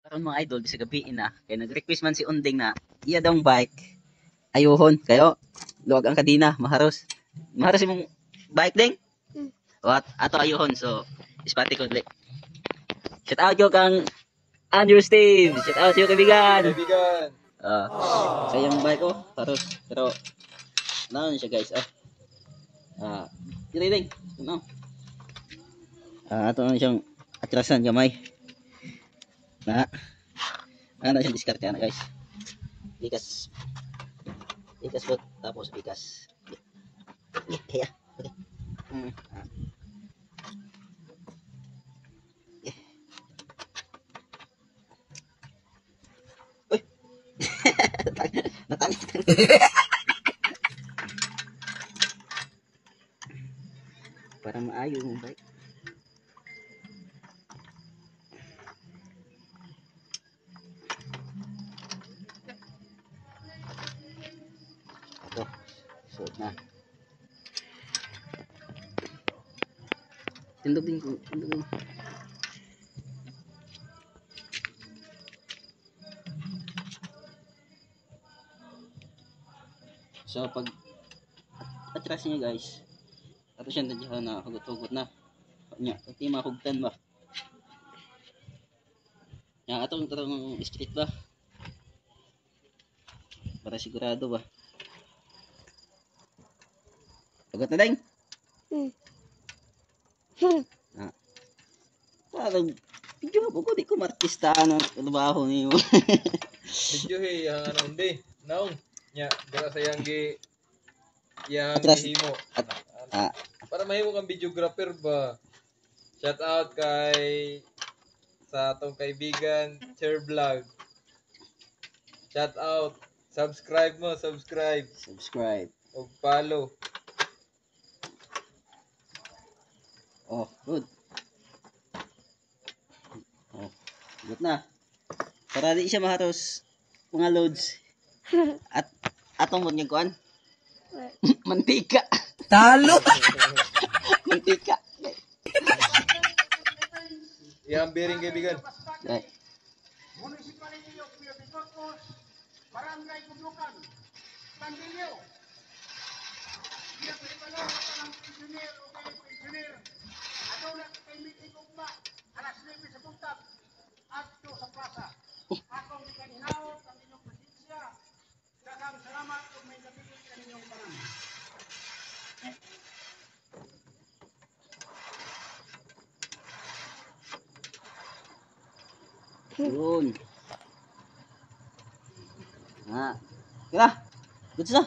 Karon mga idol bisag gabi na kay nag-request man si Unding na iya daw bike. Ayuhon kayo. Luwag ang kadina, maharos. Maharos imong bike ding. What? Ato ayuhon so ispati ko dili. Shout out yo kang Andrew Steve. Shout out yo kaibigan. Kaibigan. Sa yung bike ko, haros. Pero naon siya guys. Dili ding. No. Ato na siyang atrasan gamay. Na ano siyang diskarte na guys. Bigas po tapos bigas. Kaya. Okay. Uy. Natangis. Para maayo mo bike. Suot na. Tindog din ko. Tindog din. So pag atras niya guys, ato siya nandiyan na hugot-hugot na. Nya, iti mahugtan ba? Nya atong street ba? Para sigurado ba? Sagot na ding. Parang video ko di ko martista ano trabaho niyo. Video ang ano hindi. Naong nya dira sa yang Atras. himo. Ah, Para mahimo kang videographer ba. Shout out kay sa atong kaibigan Chair Vlog. Shout out. Subscribe mo, subscribe. O follow. Oh, good. Oh, good na. Para di siya maharos mga loads. At atong mo niya kuan? Mantika. Talo! Mantika. Yang bearing kaibigan. Right. Municipality of Pilipinas, Barangay Kublukan, Tandilyo. Dia beribalo ng engineer o kayo engineer. Ano na kay meeting ugma, alas 9 sa buntag, adto sa plaza. Akong ikaninaw ang inyong presensya. Daghang salamat kung may nabilin kaninyong tanan. Yun. Kira. Good na.